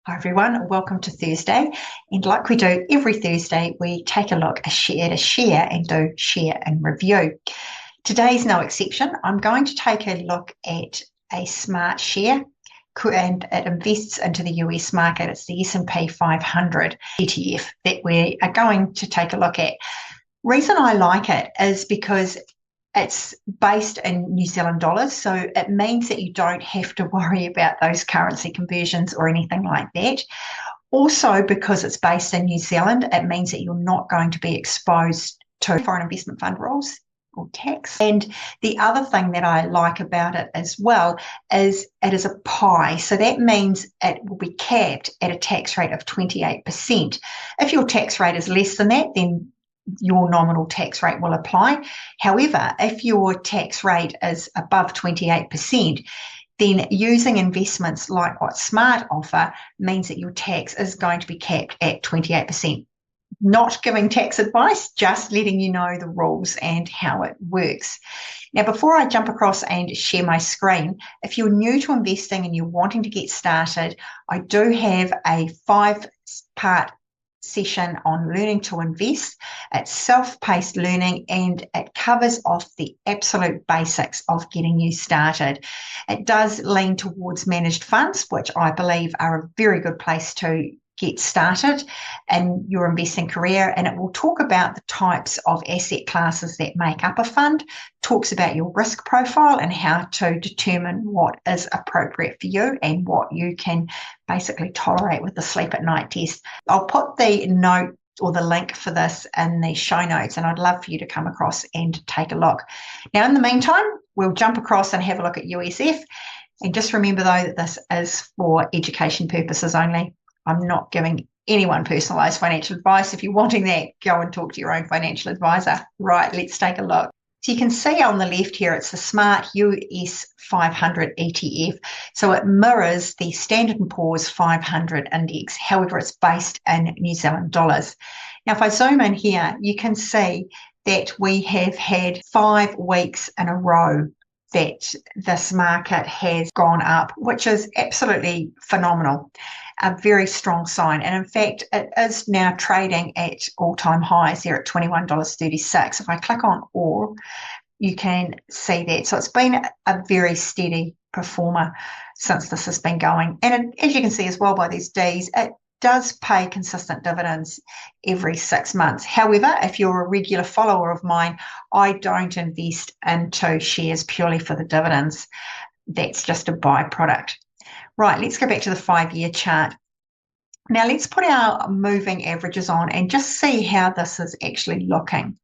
Hi everyone, welcome to Thursday. And like we do every Thursday, we take a look at a share and do share and review. Today's no exception. I'm going to take a look at a SmartShare, and it invests into the US market. It's the S&P 500 ETF that we are going to take a look at. Reason I like it is because it's based in New Zealand dollars, so it means that you don't have to worry about those currency conversions or anything like that. Also, because it's based in New Zealand, it means that you're not going to be exposed to foreign investment fund rules or tax. And the other thing that I like about it as well is it is a pie. So that means it will be capped at a tax rate of 28%. If your tax rate is less than that, then your nominal tax rate will apply. However, if your tax rate is above 28%, then using investments like what Smart offer means that your tax is going to be capped at 28%. Not giving tax advice, just letting you know the rules and how it works. Now, before I jump across and share my screen, if you're new to investing and you're wanting to get started, I do have a 5-part session on learning to invest. It's self-paced learning and it covers off the absolute basics of getting you started. It does lean towards managed funds, which I believe are a very good place to get started in your investing career, and it will talk about the types of asset classes that make up a fund, talks about your risk profile and how to determine what is appropriate for you and what you can basically tolerate with the sleep at night test. I'll put the note or the link for this in the show notes, and I'd love for you to come across and take a look. Now, in the meantime, we'll jump across and have a look at USF. And just remember, though, that this is for education purposes only. I'm not giving anyone personalised financial advice. If you're wanting that, go and talk to your own financial advisor. Right, let's take a look. So you can see on the left here, it's the Smart US 500 ETF. So it mirrors the Standard & Poor's 500 index. However, it's based in New Zealand dollars. Now, if I zoom in here, you can see that we have had 5 weeks in a row that this market has gone up, which is absolutely phenomenal. A very strong sign. And in fact, it is now trading at all-time highs. They're at $21.36. If I click on all, you can see that. So it's been a very steady performer since this has been going. And as you can see as well by these Ds, it does pay consistent dividends every 6 months. However, if you're a regular follower of mine, I don't invest into shares purely for the dividends. That's just a byproduct. Right, let's go back to the 5-year chart. Now let's put our moving averages on and just see how this is actually looking.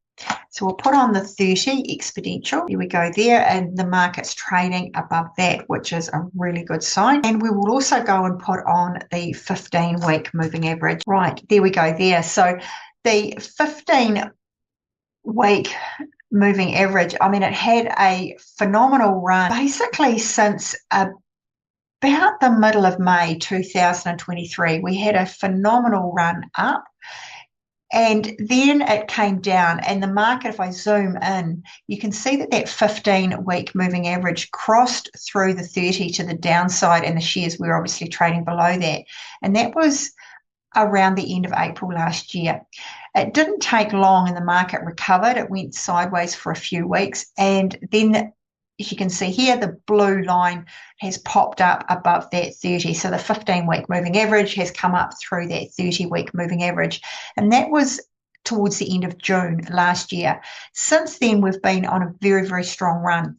So we'll put on the 30 exponential. Here we go there, and the market's trading above that, which is a really good sign. And we will also go and put on the 15-week moving average. Right, there we go there. So the 15-week moving average, I mean, it had a phenomenal run basically since about the middle of May 2023. We had a phenomenal run up. And then it came down, and the market, if I zoom in, you can see that that 15-week moving average crossed through the 30 to the downside, and the shares were obviously trading below that. And that was around the end of April last year. It didn't take long and the market recovered. It went sideways for a few weeks, and then as you can see here, the blue line has popped up above that 30. So the 15-week moving average has come up through that 30-week moving average. And that was towards the end of June last year. Since then, we've been on a very, very strong run.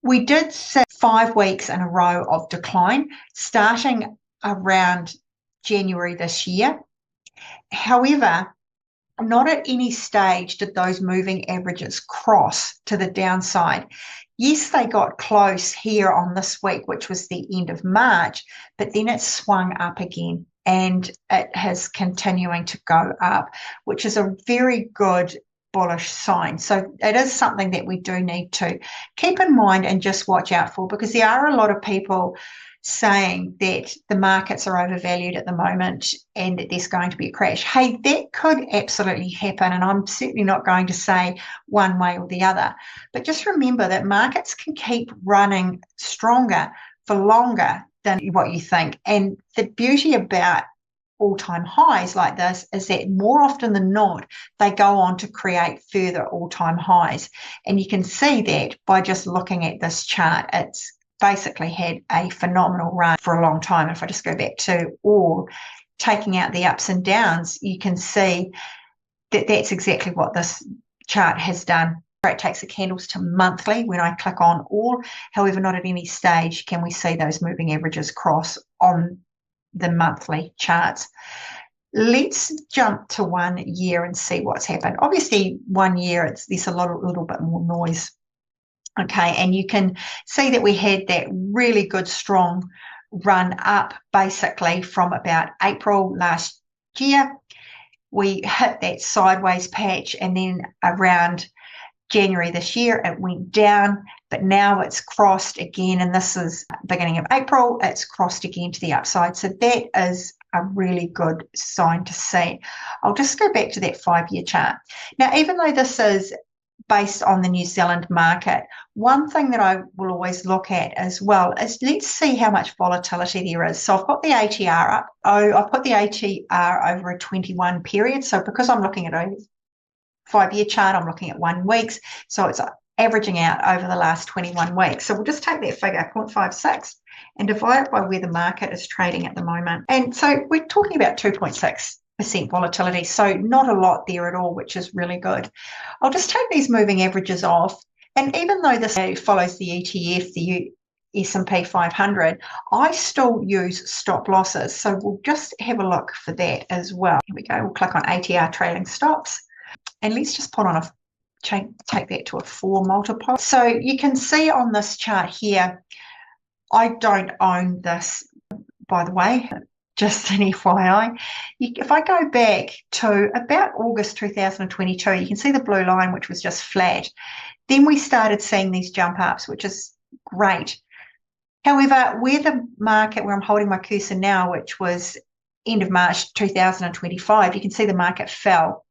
We did see 5 weeks in a row of decline, starting around January this year. However, not at any stage did those moving averages cross to the downside. Yes, they got close here on this week, which was the end of March, but then it swung up again and it has continuing to go up, which is a very good bullish sign. So it is something that we do need to keep in mind and just watch out for, because there are a lot of people saying that the markets are overvalued at the moment and that there's going to be a crash. Hey, that could absolutely happen, and I'm certainly not going to say one way or the other. But just remember that markets can keep running stronger for longer than what you think. And the beauty about all-time highs like this is that more often than not, they go on to create further all-time highs. And you can see that by just looking at this chart. It's basically had a phenomenal run for a long time. If I just go back to all, taking out the ups and downs, you can see that that's exactly what this chart has done. It takes the candles to monthly when I click on all. However, not at any stage can we see those moving averages cross on the monthly charts. Let's jump to 1 year and see what's happened. Obviously, 1 year, there's a little bit more noise. Okay, and you can see that we had that really good, strong run up basically from about April last year. We hit that sideways patch, and then around January this year, it went down, but now it's crossed again, and this is beginning of April, it's crossed again to the upside. So that is a really good sign to see. I'll just go back to that 5-year chart. Now, even though this is based on the New Zealand market, one thing that I will always look at as well is let's see how much volatility there is. So I've got the ATR up. I've put the ATR over a 21 period. So because I'm looking at a 5-year chart, I'm looking at 1 week. So it's averaging out over the last 21 weeks. So we'll just take that figure, 0.56, and divide it by where the market is trading at the moment. And so we're talking about 2.6% volatility. So not a lot there at all, which is really good. I'll just take these moving averages off. And even though this follows the ETF, the S&P 500, I still use stop losses. So we'll just have a look for that as well. Here we go. We'll click on ATR trailing stops. And let's just put on take that to a 4 multiplier. So you can see on this chart here, I don't own this, by the way, just an FYI. If I go back to about August 2022, you can see the blue line, which was just flat. Then we started seeing these jump ups, which is great. However, where I'm holding my cursor now, which was end of March 2025, you can see the market fell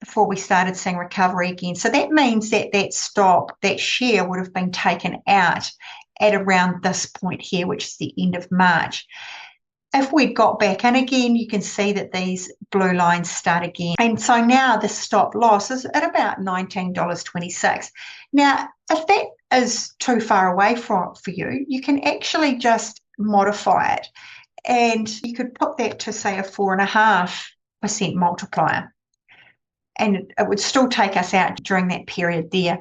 before we started seeing recovery again. So that means that that share would have been taken out at around this point here, which is the end of March. If we got back in again, you can see that these blue lines start again. And so now the stop loss is at about $19.26. Now, if that is too far away for you, you can actually just modify it. And you could put that to, say, a 4.5% multiplier. And it would still take us out during that period there.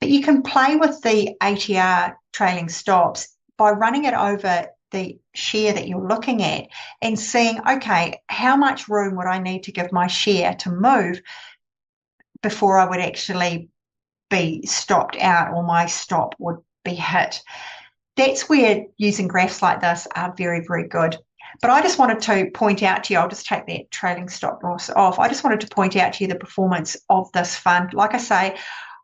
But you can play with the ATR trailing stops by running it over the share that you're looking at and seeing, okay, how much room would I need to give my share to move before I would actually be stopped out or my stop would be hit. That's where using graphs like this are very, very good. But I just wanted to point out to you, I'll just take that trailing stop loss off. I just wanted to point out to you the performance of this fund. Like I say,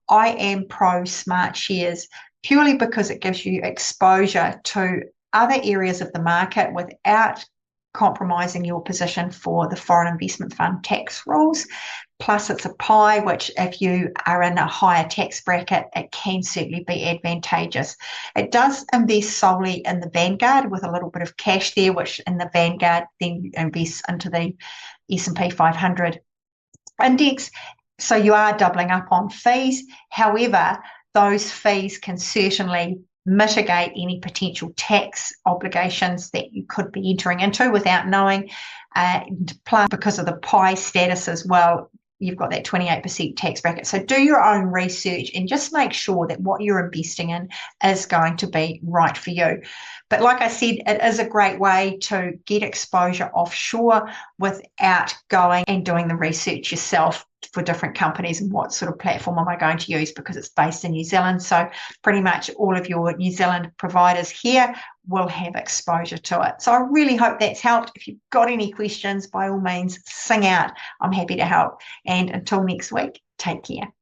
I am pro SmartShares purely because it gives you exposure to other areas of the market without compromising your position for the foreign investment fund tax rules. Plus, it's a pie, which if you are in a higher tax bracket, it can certainly be advantageous. It does invest solely in the Vanguard with a little bit of cash there, which in the Vanguard then invests into the S&P 500 index. So you are doubling up on fees. However, those fees can certainly mitigate any potential tax obligations that you could be entering into without knowing. Plus, because of the pie status as well, you've got that 28% tax bracket. So do your own research and just make sure that what you're investing in is going to be right for you. But like I said, it is a great way to get exposure offshore without going and doing the research yourself for different companies and what sort of platform am I going to use, because it's based in New Zealand. So pretty much all of your New Zealand providers here will have exposure to it. So I really hope that's helped. If you've got any questions, by all means, sing out. I'm happy to help. And until next week, take care.